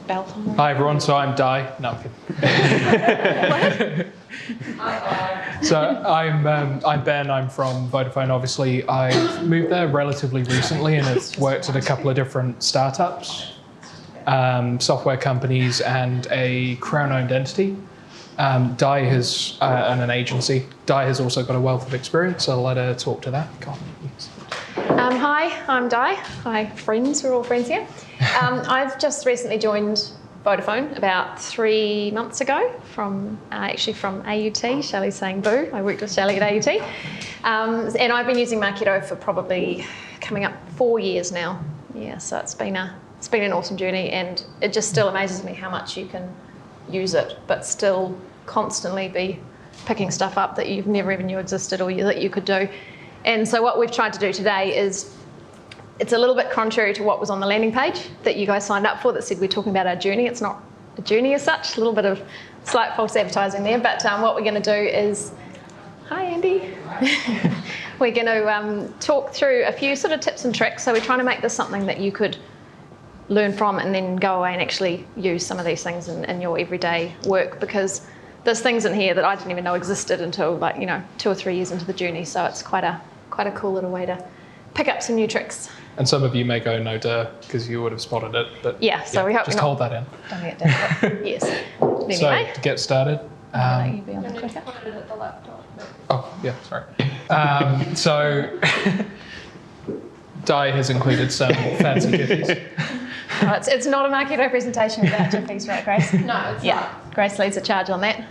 belt on. Hi everyone, so I'm Di. No, I'm kidding. So I'm Ben, I'm from Vodafone obviously. I've moved there relatively recently and have worked at a couple of different startups, software companies and a Crown-owned entity. Di has, and an agency. Di has also got a wealth of experience, so I'll let her talk to that. Hi, I'm Di. Hi friends, we're all friends here. I've just recently joined Vodafone about 3 months ago from AUT. Shelley's saying boo. I worked with Shelley at AUT. And I've been using Marketo for probably coming up 4 years now. Yeah, so it's been an awesome journey, and it just still amazes me how much you can use it, but still constantly be picking stuff up that you've never even knew existed or that you could do. And so what we've tried to do today is, it's a little bit contrary to what was on the landing page that you guys signed up for that said we're talking about our journey. It's not a journey as such, a little bit of slight false advertising there, but what we're going to do is, hi Andy, we're going to talk through a few sort of tips and tricks. So we're trying to make this something that you could learn from and then go away and actually use some of these things in your everyday work, because there's things in here that I didn't even know existed until 2 or 3 years into the journey. So it's quite a cool little way to pick up some new tricks. And some of you may go no duh because you would have spotted it, but yeah, so we hope just hold that in. Don't get difficult. Yes. Anyway, so to get started, you be on the clicker. oh yeah, sorry. So Di has included some fancy Cathies. No, it's not a Marketo presentation without Cathies, right, Grace? No, it's not. Grace leads the charge on that.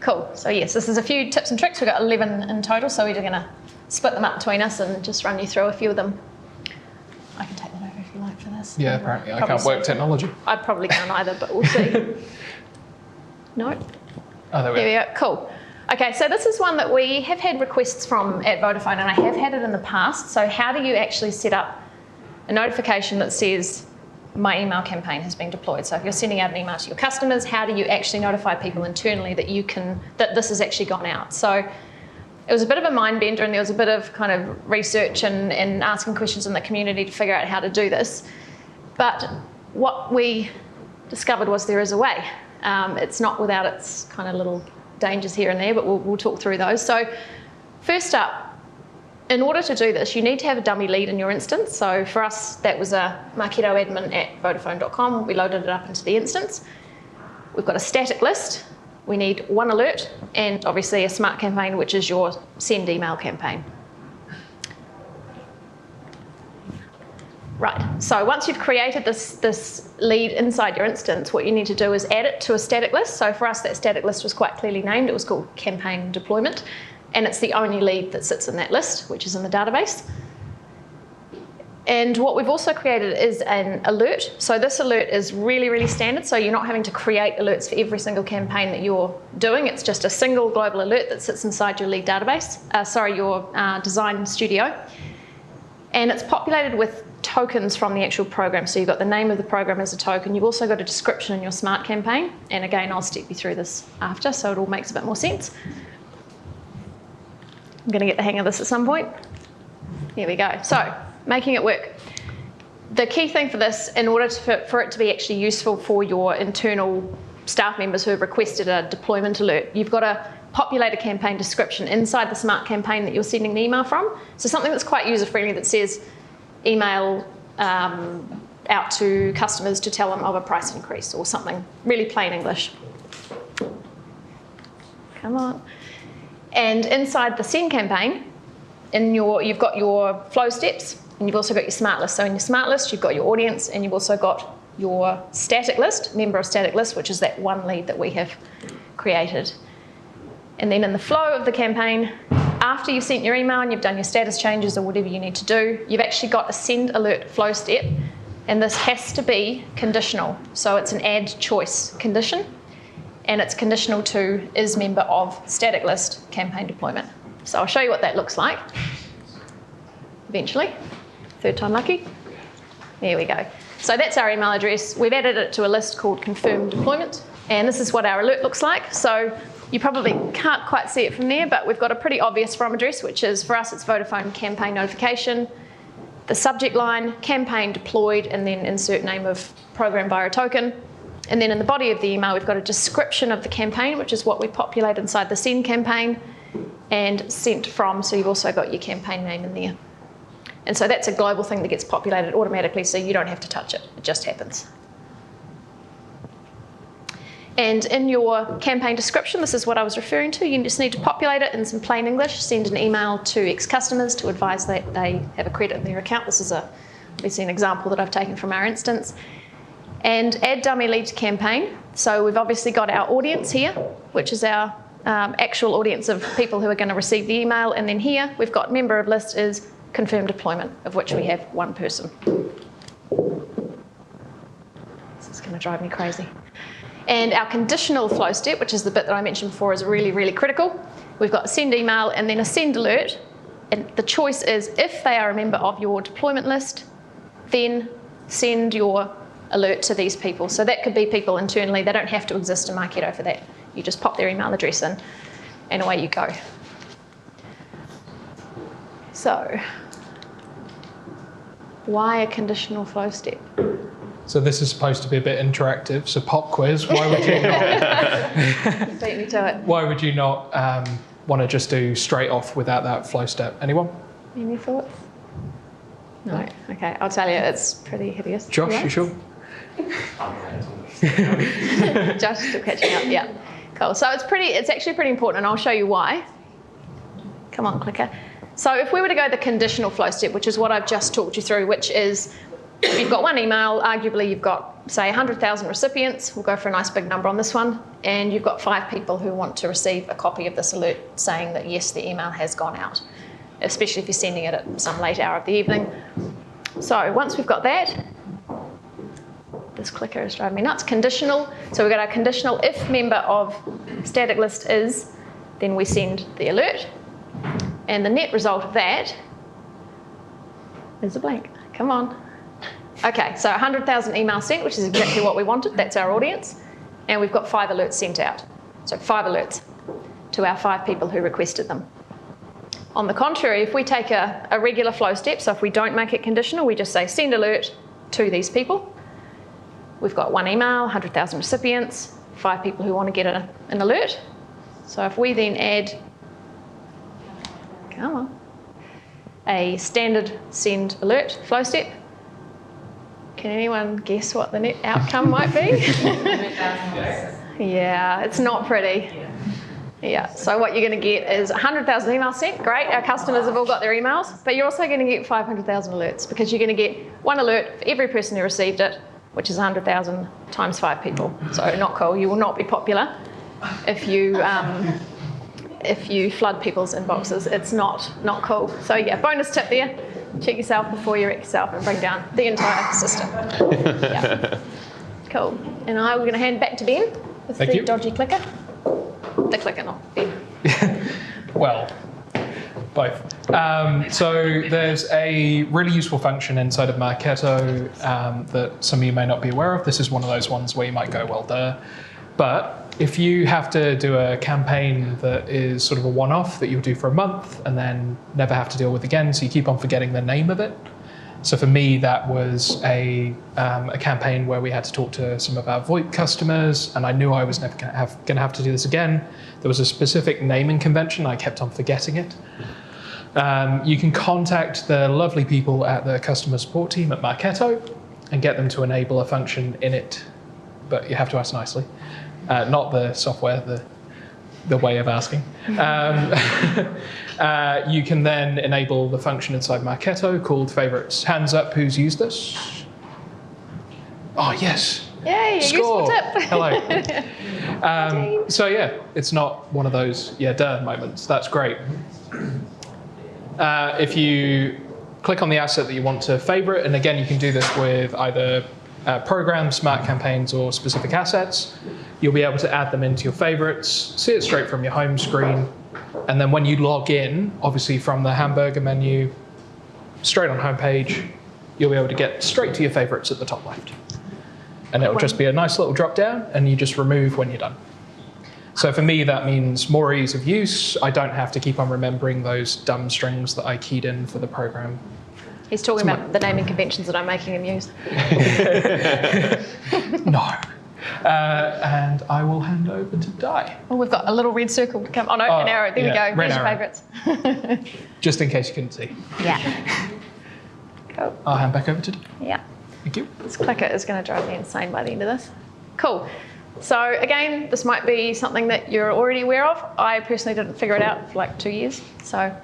Cool. So yes, this is a few tips and tricks. We've got 11 in total, so we're just going to split them up between us and just run you through a few of them. I can take that over if you like for this. Yeah, apparently I can't work technology. I probably can't either, but we'll see. No? Oh, there we go. Cool. Okay, so this is one that we have had requests from at Vodafone, and I have had it in the past. So how do you actually set up a notification that says my email campaign has been deployed? So if you're sending out an email to your customers, how do you actually notify people internally that this has actually gone out? So it was a bit of a mind bender, and there was a bit of kind of research and asking questions in the community to figure out how to do this. But what we discovered was there is a way. It's not without its kind of little dangers here and there, but we'll talk through those. So first up, in order to do this, you need to have a dummy lead in your instance. So for us, that was a Marketo admin at Vodafone.com. We loaded it up into the instance. We've got a static list. We need one alert and obviously a smart campaign, which is your send email campaign. Right, so once you've created this lead inside your instance, what you need to do is add it to a static list. So for us, that static list was quite clearly named. It was called campaign deployment, and it's the only lead that sits in that list, which is in the database. And what we've also created is an alert. So this alert is really, really standard. So you're not having to create alerts for every single campaign that you're doing. It's just a single global alert that sits inside your lead database, your design studio. And it's populated with tokens from the actual program. So you've got the name of the program as a token. You've also got a description in your smart campaign. And again, I'll step you through this after, so it all makes a bit more sense. I'm going to get the hang of this at some point. Here we go. So making it work. The key thing for this, in order for it to be actually useful for your internal staff members who have requested a deployment alert, you've got to populate a campaign description inside the smart campaign that you're sending the email from. So something that's quite user-friendly that says email out to customers to tell them of a price increase, or something really plain English. Come on. And inside the send campaign, you've got your flow steps, and you've also got your smart list. So in your smart list, you've got your audience, and you've also got your static list, member of static list, which is that one lead that we have created. And then in the flow of the campaign, after you've sent your email and you've done your status changes or whatever you need to do, you've actually got a send alert flow step, and this has to be conditional. So it's an add choice condition, and it's conditional to is member of static list campaign deployment. So I'll show you what that looks like eventually. Third time lucky. There we go. So that's our email address. We've added it to a list called confirm deployment, and this is what our alert looks like. So you probably can't quite see it from there, but we've got a pretty obvious from address, which is, for us, it's Vodafone campaign notification. The subject line, campaign deployed, and then insert name of program via a token. And then in the body of the email, we've got a description of the campaign, which is what we populate inside the send campaign, and sent from, so you've also got your campaign name in there. And so that's a global thing that gets populated automatically, so you don't have to touch it. It just happens. And in your campaign description, this is what I was referring to. You just need to populate it in some plain English, send an email to ex-customers to advise that they have a credit in their account. This is obviously an example that I've taken from our instance. And add dummy lead to campaign. So we've obviously got our audience here, which is our actual audience of people who are going to receive the email. And then here we've got member of list is confirmed deployment, of which we have one person. This is going to drive me crazy. And our conditional flow step, which is the bit that I mentioned before, is really, really critical. We've got a send email and then a send alert. And the choice is if they are a member of your deployment list, then send your alert to these people. So that could be people internally. They don't have to exist in Marketo for that. You just pop their email address in and away you go. So why a conditional flow step? So this is supposed to be a bit interactive. So pop quiz, why would you not? Beat me to it. Why would you not want to just do straight off without that flow step? Anyone? Any thoughts? No. Okay, I'll tell you, it's pretty hideous. Josh, you sure? Josh still catching up. Yeah. Cool. So it's actually pretty important, and I'll show you why. Come on, clicker. So if we were to go the conditional flow step, which is what I've just talked you through, which is you've got one email, arguably you've got, say, 100,000 recipients. We'll go for a nice big number on this one. And you've got 5 people who want to receive a copy of this alert saying that, yes, the email has gone out, especially if you're sending it at some late hour of the evening. So once we've got that, this clicker is driving me nuts. Conditional. So we've got our conditional. If member of static list is, then we send the alert. And the net result of that is a blank. Come on. Okay, so 100,000 emails sent, which is exactly what we wanted. That's our audience. And we've got 5 alerts sent out. So 5 alerts to our 5 people who requested them. On the contrary, if we take a regular flow step, so if we don't make it conditional, we just say send alert to these people. We've got 1 email, 100,000 recipients, 5 people who want to get an alert. So if we then add, come on, a standard send alert flow step, can anyone guess what the net outcome might be? Yeah, it's not pretty. Yeah, so what you're going to get is 100,000 emails sent. Great, our customers have all got their emails, but you're also going to get 500,000 alerts because you're going to get 1 alert for every person who received it, which is 100,000 times 5 people. So not cool. You will not be popular if you flood people's inboxes. It's not cool. So yeah, bonus tip there. Check yourself before you wreck yourself and bring down the entire system. Yeah. Cool. And we're going to hand back to Ben with the dodgy clicker. The clicker, not Ben. Well, both. So there's a really useful function inside of Marketo that some of you may not be aware of. This is one of those ones where you might go, well, duh. But if you have to do a campaign that is sort of a one-off that you'll do for a month and then never have to deal with again, so you keep on forgetting the name of it. So for me, that was a campaign where we had to talk to some of our VoIP customers, and I knew I was never going to have to do this again. There was a specific naming convention. I kept on forgetting it. You can contact the lovely people at the customer support team at Marketo and get them to enable a function in it, but you have to ask nicely. Not the software, the way of asking. You can then enable the function inside Marketo called favorites. Hands up, who's used this? Oh, yes. Yay, Score. Useful tip. Hello. So yeah, it's not one of those, yeah, duh moments. That's great. If you click on the asset that you want to favorite, and again, you can do this with either programs, smart campaigns, or specific assets, you'll be able to add them into your favorites, see it straight from your home screen, and then when you log in, obviously from the hamburger menu, straight on homepage, you'll be able to get straight to your favorites at the top left. And it'll just be a nice little drop down, and you just remove when you're done. So for me, that means more ease of use. I don't have to keep on remembering those dumb strings that I keyed in for the program. He's talking about the naming conventions that I'm making him use. No. And I will hand over to Di. Oh, we've got a little red circle to come. Oh, no, an arrow. There we go. Red There's your arrow. favourites. Just in case you couldn't see. Yeah. Cool. I'll hand back over to Di. Yeah. Thank you. This clicker is going to drive me insane by the end of this. Cool. So again, this might be something that you're already aware of. I personally didn't figure it out for like 2 years. So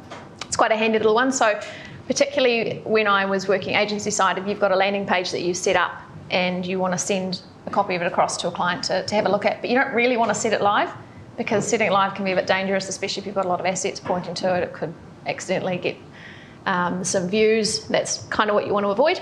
it's quite a handy little one. So particularly when I was working agency side, if you've got a landing page that you set up and you want to send a copy of it across to a client to have a look at, but you don't really want to set it live because setting it live can be a bit dangerous, especially if you've got a lot of assets pointing to it. It could accidentally get some views. That's kind of what you want to avoid.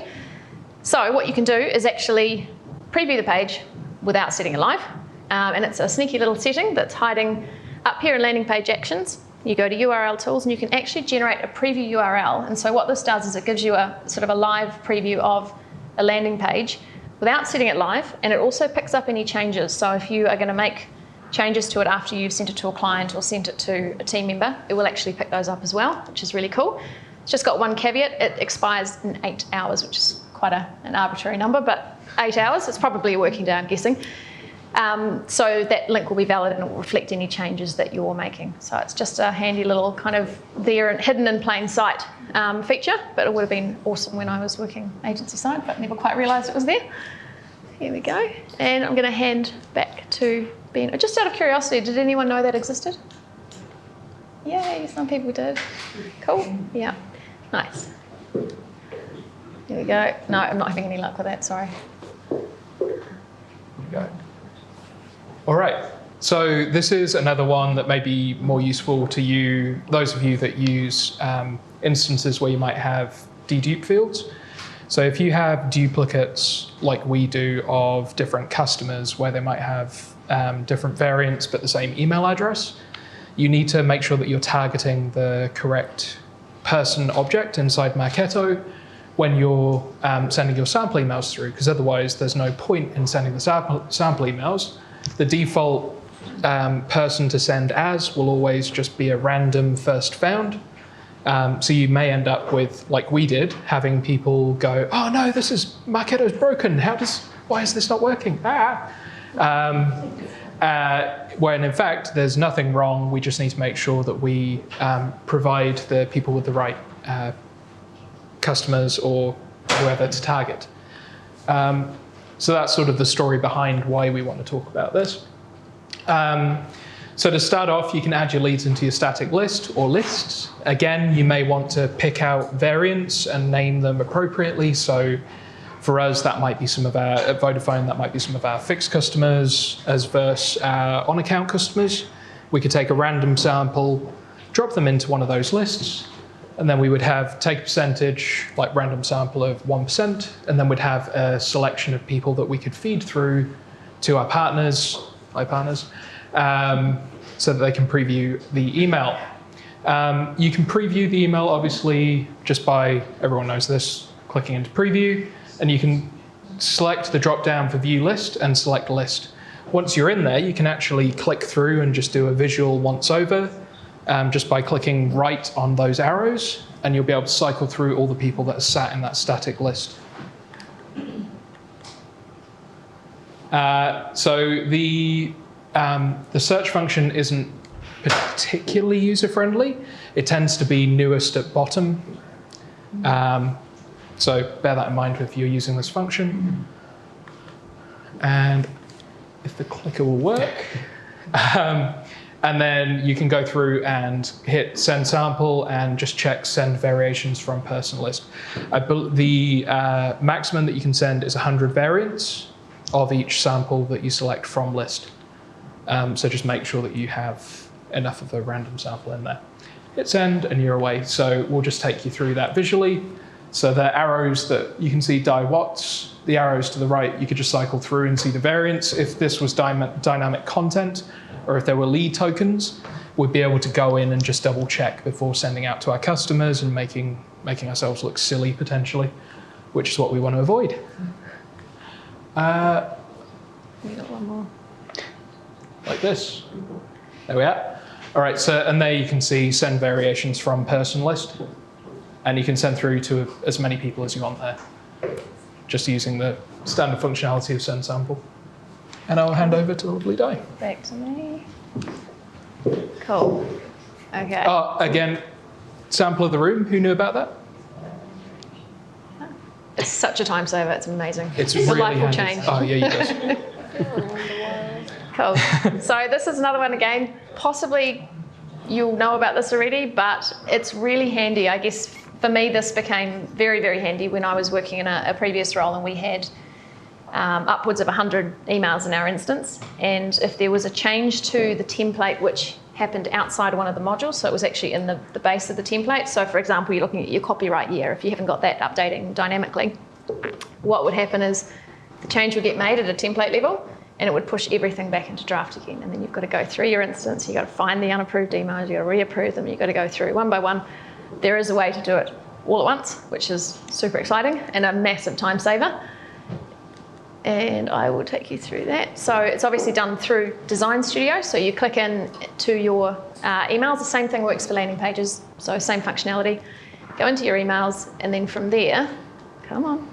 So what you can do is actually preview the page without setting it live. And it's a sneaky little setting that's hiding up here in landing page actions. You go to URL tools and you can actually generate a preview URL. And so what this does is it gives you a sort of a live preview of a landing page without setting it live. And it also picks up any changes. So if you are going to make changes to it after you've sent it to a client or sent it to a team member, it will actually pick those up as well, which is really cool. It's just got one caveat. It expires in 8 hours, which is quite an arbitrary number, but 8 hours, it's probably a working day, I'm guessing. So that link will be valid and it will reflect any changes that you're making. So it's just a handy little kind of there and hidden in plain sight feature, but it would have been awesome when I was working agency side, but never quite realised it was there. Here we go. And I'm going to hand back to Ben. Just out of curiosity, did anyone know that existed? Yay, some people did. Cool. Yeah. Nice. Here we go. No, I'm not having any luck with that, sorry. Go. All right, so this is another one that may be more useful to you, those of you that use instances where you might have dedupe fields. So if you have duplicates like we do of different customers where they might have different variants but the same email address, you need to make sure that you're targeting the correct person object inside Marketo when you're sending your sample emails through, because otherwise there's no point in sending the sample emails. The default person to send as will always just be a random first found. So you may end up with, like we did, having people go, oh no, this is, Marketo's broken. Why is this not working? When in fact, there's nothing wrong. We just need to make sure that we provide the people with the right customers or whoever to target. So that's sort of the story behind why we want to talk about this. So to start off, you can add your leads into your static list or lists. Again, you may want to pick out variants and name them appropriately. So for us, that might be some of our, at Vodafone, that might be some of our fixed customers as versus our on-account customers. We could take a random sample, drop them into one of those lists, and then we would take a percentage, like random sample of 1%, and then we'd have a selection of people that we could feed through to our partners, so that they can preview the email. You can preview the email, obviously, just by, everyone knows this, clicking into preview, and you can select the drop-down for view list and select list. Once you're in there, you can actually click through and just do a visual once over, just by clicking right on those arrows, and you'll be able to cycle through all the people that are sat in that static list. So the search function isn't particularly user-friendly. It tends to be newest at bottom. So bear that in mind if you're using this function. And if the clicker will work. And then you can go through and hit send sample and just check send variations from person list. The maximum that you can send is 100 variants of each sample that you select from list. So just make sure that you have enough of the random sample in there. Hit send and you're away. So we'll just take you through that visually. So the arrows that you can see die watts, the arrows to the right, you could just cycle through and see the variants. If this was dynamic content, or if there were lead tokens, we'd be able to go in and just double check before sending out to our customers and making ourselves look silly potentially, which is what we want to avoid. We got one more. Like this. There we are. All right, so, and there you can see send variations from person list. And you can send through to as many people as you want there, just using the standard functionality of send sample. and I'll hand over to the lovely Di. Back to me. Cool. Okay. Again, sample of the room. Who knew about that? It's such a time saver. It's amazing. It's the really life will handy. change. Oh, yeah, you guys. Cool. So this is another one again. Possibly you'll know about this already, but it's really handy. I guess for me, this became very, very handy when I was working in a previous role, and we had upwards of 100 emails in our instance. And if there was a change to the template, which happened outside one of the modules, so it was actually in the base of the template. So for example, you're looking at your copyright year. If you haven't got that updating dynamically, what would happen is the change would get made at a template level, and it would push everything back into draft again. And then you've got to go through your instance, you've got to find the unapproved emails, you've got to reapprove them, you've got to go through one by one. There is a way to do it all at once, which is super exciting and a massive time saver. And I will take you through that. So it's obviously done through Design Studio. So you click in to your emails. The same thing works for landing pages. So same functionality. Go into your emails, and then from there, come on.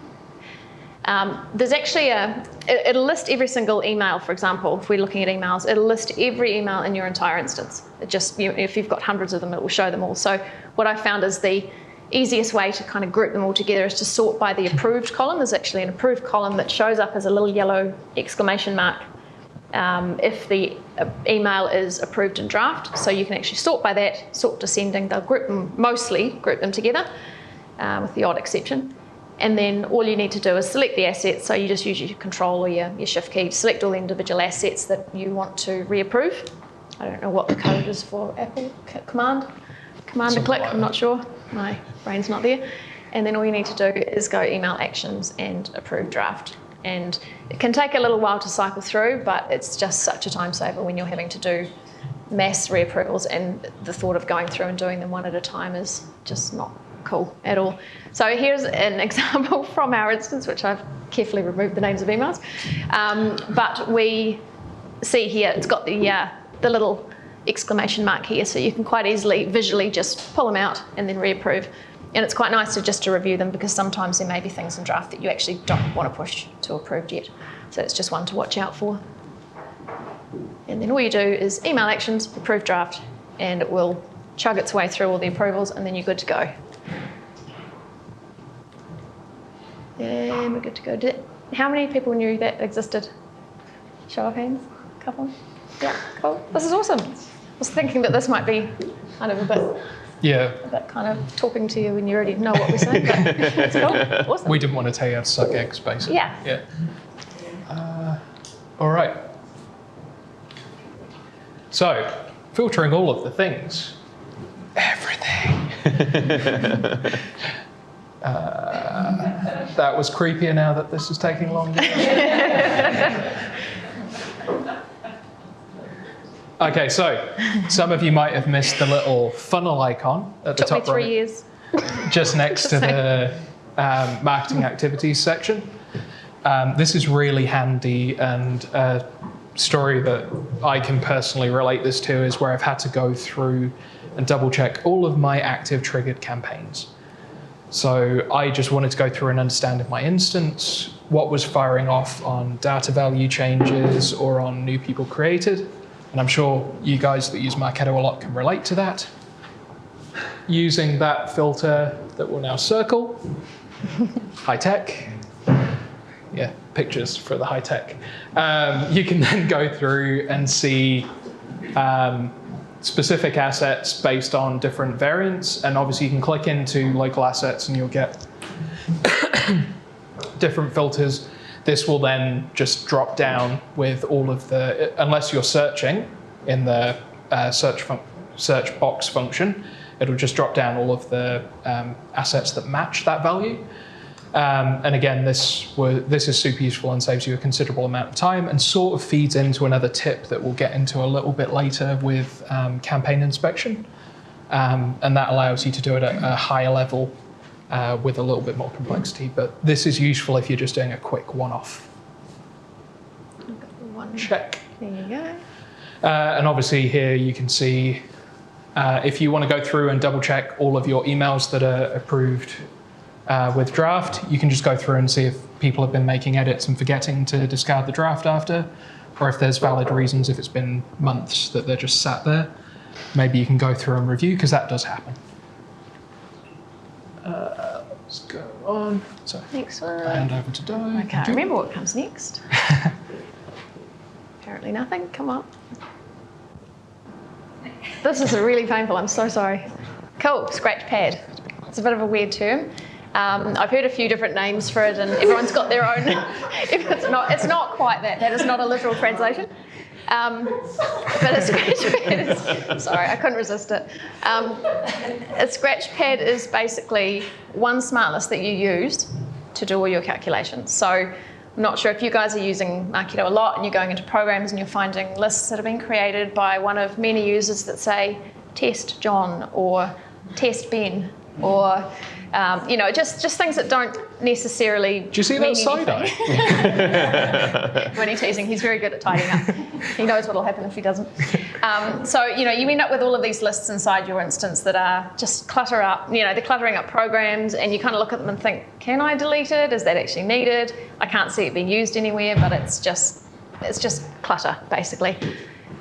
There's actually it'll list every single email, for example. If we're looking at emails, it'll list every email in your entire instance. It just, if you've got hundreds of them, it will show them all. So what I found is the easiest way to kind of group them all together is to sort by the approved column. There's actually an approved column that shows up as a little yellow exclamation mark if the email is approved in draft. So you can actually sort by that, sort descending. They'll mostly group them together with the odd exception. And then all you need to do is select the assets. So you just use your control or your shift key to select all the individual assets that you want to reapprove. I don't know what the code is for Apple, command and click, I'm not sure. My brain's not there. And then all you need to do is go email actions and approve draft. And it can take a little while to cycle through, but it's just such a time saver when you're having to do mass reapprovals, and the thought of going through and doing them one at a time is just not cool at all. So here's an example from our instance, which I've carefully removed the names of emails. But we see here, it's got the little exclamation mark here, so you can quite easily visually just pull them out and then reapprove. And it's quite nice to review them, because sometimes there may be things in draft that you actually don't want to push to approved yet. So it's just one to watch out for. And then all you do is email actions, approve draft, and it will chug its way through all the approvals, and then you're good to go. And we're good to go. How many people knew that existed? Show of hands? A couple? Yeah, cool. This is awesome. I was thinking that this might be kind of a bit kind of talking to you when you already know what we're saying, but it's cool. Awesome. We didn't want to tell you how to suck eggs, basically. Yeah. All right. So, filtering all of the things. Everything. That was creepier now that this is taking longer. Okay, so some of you might have missed the little funnel icon at the top right. Took me 3 years. Just next to the marketing activities section. This is really handy, and a story that I can personally relate this to is where I've had to go through and double check all of my active triggered campaigns. So I just wanted to go through and understand in my instance what was firing off on data value changes or on new people created. And I'm sure you guys that use Marketo a lot can relate to that. Using that filter that will now circle, high tech, yeah, pictures for the high tech. You can then go through and see specific assets based on different variants, and obviously you can click into local assets and you'll get different filters. This will then just drop down with all of the, unless you're searching in the search box function, it'll just drop down all of the assets that match that value. And again, this is super useful and saves you a considerable amount of time, and sort of feeds into another tip that we'll get into a little bit later with campaign inspection. And that allows you to do it at a higher level with a little bit more complexity. But this is useful if you're just doing a quick one-off. Check. There you go. And obviously here you can see if you want to go through and double check all of your emails that are approved with draft, you can just go through and see if people have been making edits and forgetting to discard the draft after, or if there's valid reasons, if it's been months that they're just sat there, maybe you can go through and review, because that does happen. Let's go on. So Next one. hand over to Doe. I can't remember what comes next. Apparently nothing. Come on. This is really painful. I'm so sorry. Cool. Scratch pad. It's a bit of a weird term. I've heard a few different names for it, and everyone's got their own. It's not quite that. That is not a literal translation. But a scratch pad is, sorry, I couldn't resist it. A scratch pad is basically one smart list that you use to do all your calculations. So I'm not sure if you guys are using Marketo a lot and you're going into programs and you're finding lists that have been created by one of many users that say test John or test Ben or just things that don't necessarily. Do you see that side eye? When he's teasing, he's very good at tidying up. He knows what'll happen if he doesn't. So you end up with all of these lists inside your instance that are just clutter up. They're cluttering up programs, and you kind of look at them and think, can I delete it? Is that actually needed? I can't see it being used anywhere, but it's just clutter basically.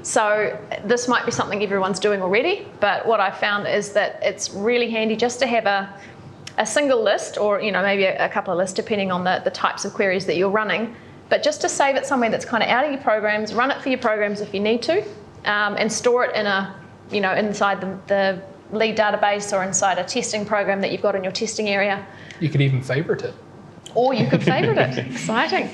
So this might be something everyone's doing already, but what I've found is that it's really handy just to have a single list, or maybe a couple of lists depending on the types of queries that you're running, but just to save it somewhere that's kind of out of your programs, run it for your programs if you need to, and store it in inside the lead database or inside a testing program that you've got in your testing area. You could even favorite it. Or you could favorite it. Exciting.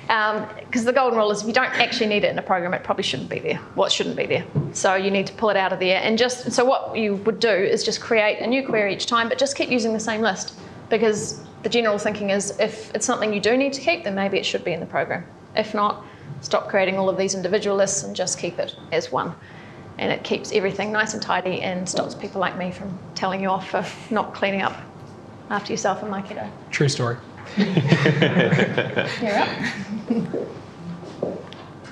Because the golden rule is if you don't actually need it in a program, it probably shouldn't be there. Well, it shouldn't be there. So you need to pull it out of there. And so what you would do is just create a new query each time, but just keep using the same list. Because the general thinking is if it's something you do need to keep, then maybe it should be in the program. If not, stop creating all of these individual lists and just keep it as one. And it keeps everything nice and tidy and stops people like me from telling you off for not cleaning up after yourself in Marketo. True story. You're up.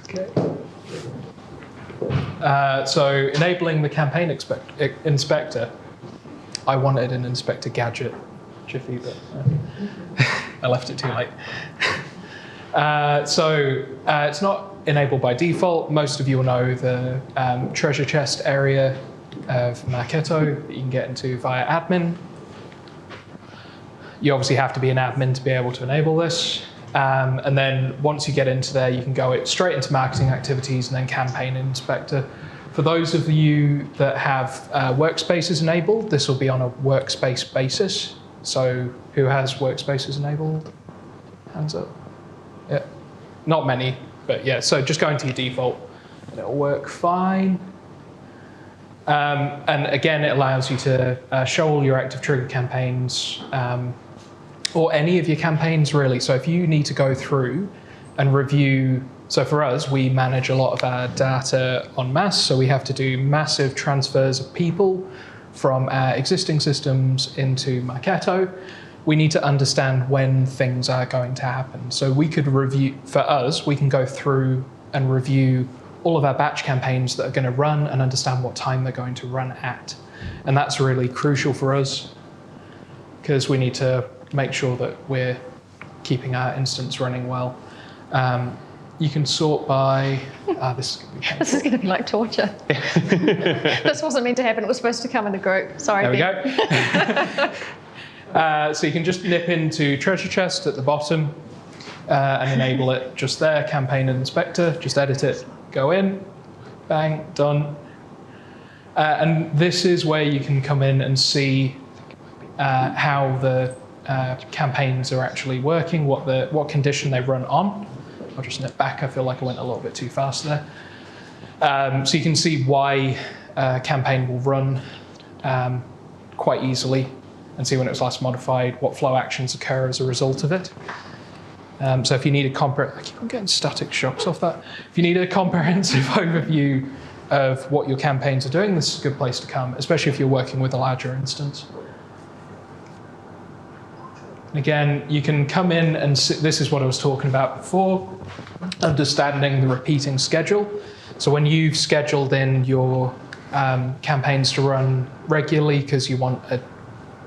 Okay. So enabling the campaign inspector. I wanted an inspector gadget, Jiffy, but I left it too late. It's not enabled by default. Most of you will know the treasure chest area of Marketo that you can get into via admin. You obviously have to be an admin to be able to enable this. And then once you get into there, you can go straight into marketing activities and then campaign inspector. For those of you that have workspaces enabled, this will be on a workspace basis. So who has workspaces enabled? Hands up. Yeah, not many, but yeah. So just go into your default and it'll work fine. And again, it allows you to show all your active trigger campaigns, or any of your campaigns really. So if you need to go through and review, so for us, we manage a lot of our data en masse, so we have to do massive transfers of people from our existing systems into Marketo. We need to understand when things are going to happen. So we could review, for us, we can go through and review all of our batch campaigns that are going to run and understand what time they're going to run at. And that's really crucial for us because we need to make sure that we're keeping our instance running well. You can sort by, this is going to be like torture. This wasn't meant to happen, it was supposed to come in a group. Sorry, there we go. So you can just nip into treasure chest at the bottom and enable it just there, campaign inspector, just edit it, go in, bang, done. And this is where you can come in and see how the campaigns are actually working, what condition they run on. I'll just nip back, I feel like I went a little bit too fast there. So you can see why a campaign will run quite easily and see when it was last modified, what flow actions occur as a result of it. So if you need I keep on getting static shocks off that. If you need a comprehensive overview of what your campaigns are doing, this is a good place to come, especially if you're working with a larger instance. Again, you can come in and see, this is what I was talking about before, understanding the repeating schedule. So when you've scheduled in your campaigns to run regularly because you want a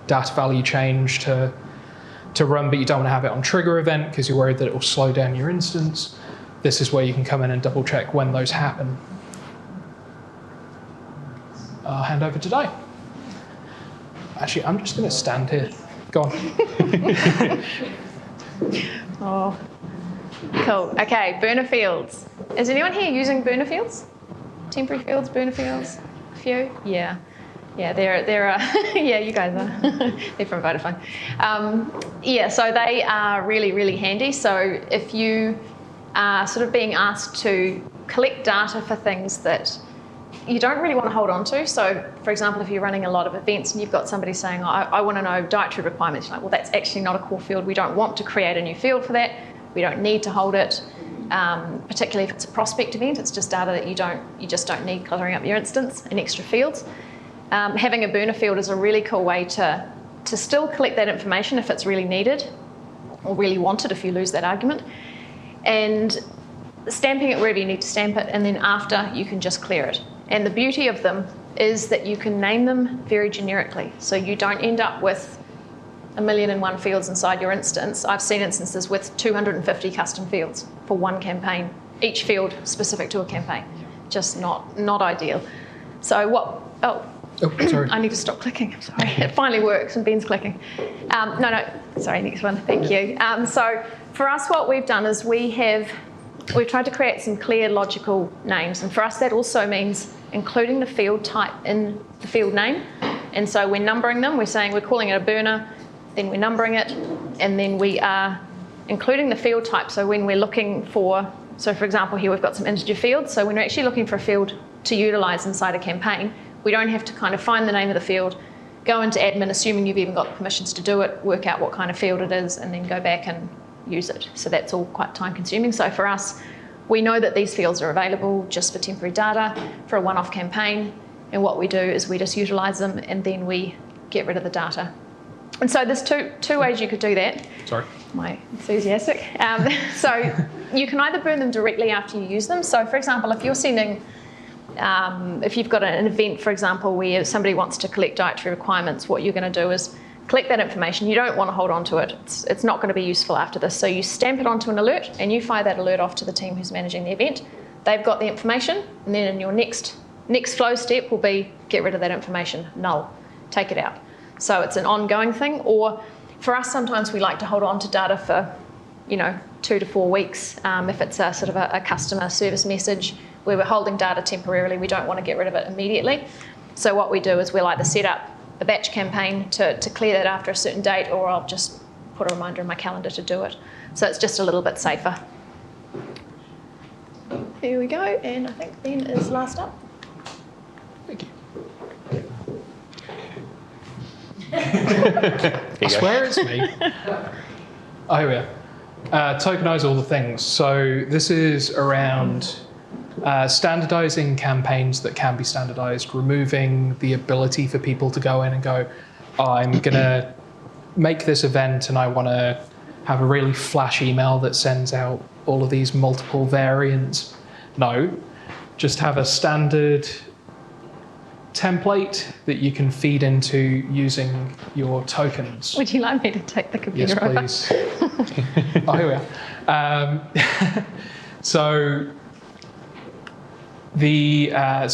data value change to run, but you don't want to have it on trigger event because you're worried that it will slow down your instance, this is where you can come in and double check when those happen. I'll hand over to Di. Actually, I'm just going to stand here. Go on. Oh, cool. Okay, burner fields. Is anyone here using burner fields? Temporary fields, burner fields? A few? Yeah. Yeah, they're yeah, you guys are. They're from Vodafone. Yeah, so they are really, really handy. So if you are sort of being asked to collect data for things that you don't really want to hold on to. So, for example, if you're running a lot of events and you've got somebody saying, I want to know dietary requirements, you're like, well, that's actually not a core field. We don't want to create a new field for that. We don't need to hold it, particularly if it's a prospect event. It's just data that you just don't need cluttering up your instance in extra fields. Having a burner field is a really cool way to still collect that information if it's really needed or really wanted if you lose that argument. And stamping it wherever you need to stamp it, and then after you can just clear it. And the beauty of them is that you can name them very generically. So you don't end up with 1,000,001 fields inside your instance. I've seen instances with 250 custom fields for one campaign, each field specific to a campaign. Just not ideal. So oh, sorry. I need to stop clicking, I'm sorry. It finally works and Ben's clicking. No, sorry, next one, thank you. So for us, what we've done is we've tried to create some clear, logical names. And for us, that also means including the field type in the field name. And so we're numbering them. We're saying we're calling it a burner, then we're numbering it, and then we are including the field type. So when we're looking for, so for example, here we've got some integer fields. So when we're actually looking for a field to utilize inside a campaign, we don't have to kind of find the name of the field, go into admin, assuming you've even got the permissions to do it, work out what kind of field it is, and then go back and use it. So that's all quite time consuming. So for us, we know that these fields are available just for temporary data for a one-off campaign. And what we do is we just utilize them and then we get rid of the data. And so there's two ways you could do that. Sorry. My enthusiastic. So you can either burn them directly after you use them. So for example, if you're sending, if you've got an event, for example, where somebody wants to collect dietary requirements, what you're going to do is collect that information. You don't want to hold on to it. It's not going to be useful after this. So you stamp it onto an alert and you fire that alert off to the team who's managing the event. They've got the information, and then in your next flow step will be get rid of that information, null, take it out. So it's an ongoing thing. Or for us, sometimes we like to hold on to data for 2 to 4 weeks. If it's a sort of a customer service message where we're holding data temporarily, we don't want to get rid of it immediately. So what we do is we'll either set up a batch campaign to clear that after a certain date, or I'll just put a reminder in my calendar to do it. So it's just a little bit safer. There we go, and I think Ben is last up. Thank you. I swear it's me. Oh, here we are. Tokenize all the things. So this is around standardizing campaigns that can be standardized, removing the ability for people to go in and go, I'm going to make this event and I want to have a really flash email that sends out all of these multiple variants. No, just have a standard template that you can feed into using your tokens. Would you like me to take the computer over? Yes, please. Oh, here we are. So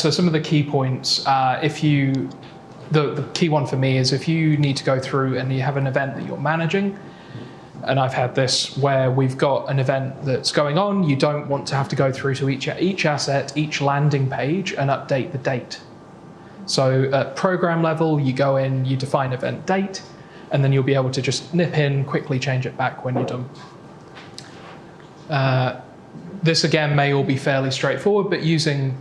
some of the key points, the key one for me is if you need to go through and you have an event that you're managing, and I've had this where we've got an event that's going on, you don't want to have to go through to each asset, each landing page and update the date. So at program level, you go in, you define event date, and then you'll be able to just nip in, quickly change it back when you're done. This again may all be fairly straightforward, but using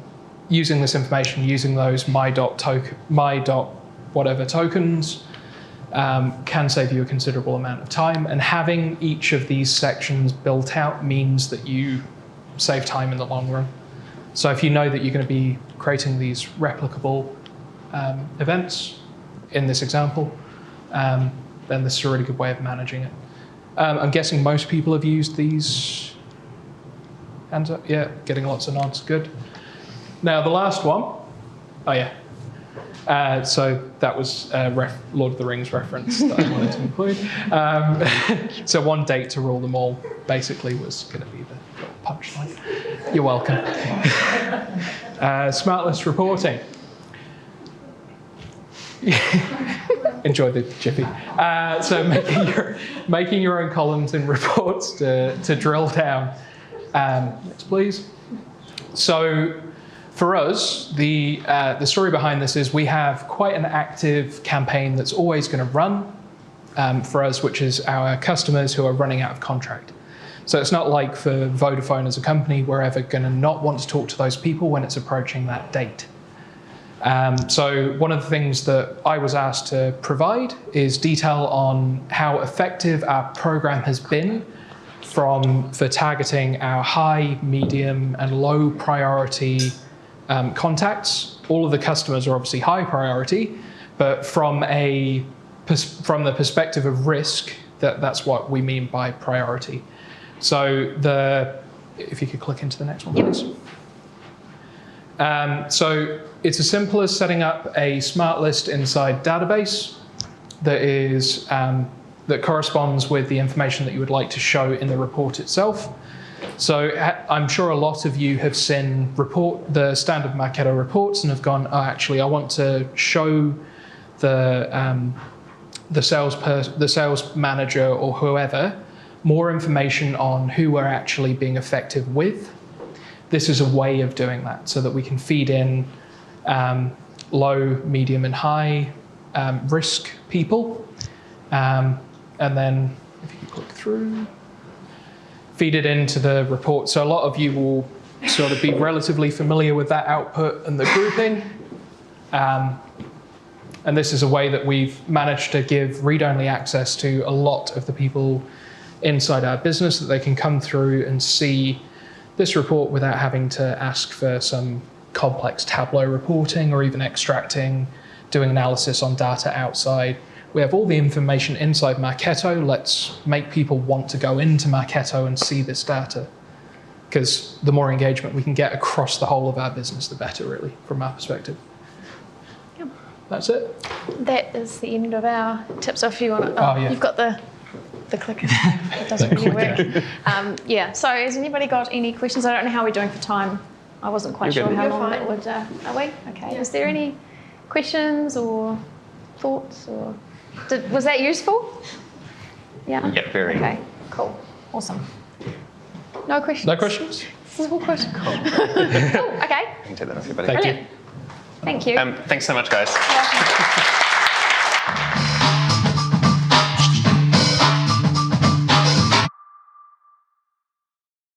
this information, using those my.whatever tokens can save you a considerable amount of time. And having each of these sections built out means that you save time in the long run. So if you know that you're going to be creating these replicable events in this example, then this is a really good way of managing it. I'm guessing most people have used these. Hands up, yeah, getting lots of nods, good. Now the last one, oh yeah. So that was a Lord of the Rings reference that I wanted to include. So one date to rule them all basically was going to be the little punchline. You're welcome. Smart list reporting. Enjoy the jiffy. So making your own columns and reports to drill down. Next, please. So for us, the story behind this is we have quite an active campaign that's always going to run for us, which is our customers who are running out of contract. So it's not like for Vodafone as a company, we're ever going to not want to talk to those people when it's approaching that date. So one of the things that I was asked to provide is detail on how effective our program has been for targeting our high, medium, and low priority contacts. All of the customers are obviously high priority, but from the perspective of risk, that's what we mean by priority. So if you could click into the next one, please. So it's as simple as setting up a smart list inside database that corresponds with the information that you would like to show in the report itself. So I'm sure a lot of you have seen the standard Marketo reports and have gone, oh, actually, I want to show the sales manager or whoever more information on who we're actually being effective with. This is a way of doing that so that we can feed in low, medium, and high risk people. And then if you could click through, feed it into the report. So a lot of you will sort of be relatively familiar with that output and the grouping. And this is a way that we've managed to give read-only access to a lot of the people inside our business, that they can come through and see this report without having to ask for some complex Tableau reporting or even extracting, doing analysis on data outside. We have all the information inside Marketo. Let's make people want to go into Marketo and see this data, because the more engagement we can get across the whole of our business, the better, really, from our perspective. Yep. That's it. That is the end of our tips. So if you want to, yeah. You've got the clicker. It doesn't really work. Yeah. So has anybody got any questions? I don't know how we're doing for time. I wasn't quite sure how long that would. Are we? Okay. Yeah. Is there any questions or thoughts or? Was that useful? Yeah? Yeah, very. Okay, cool. Awesome. No questions? No questions? This is all question. Cool. Okay. I can take that off your buddy. Thank you. Brilliant. Thank you. Thanks so much, guys.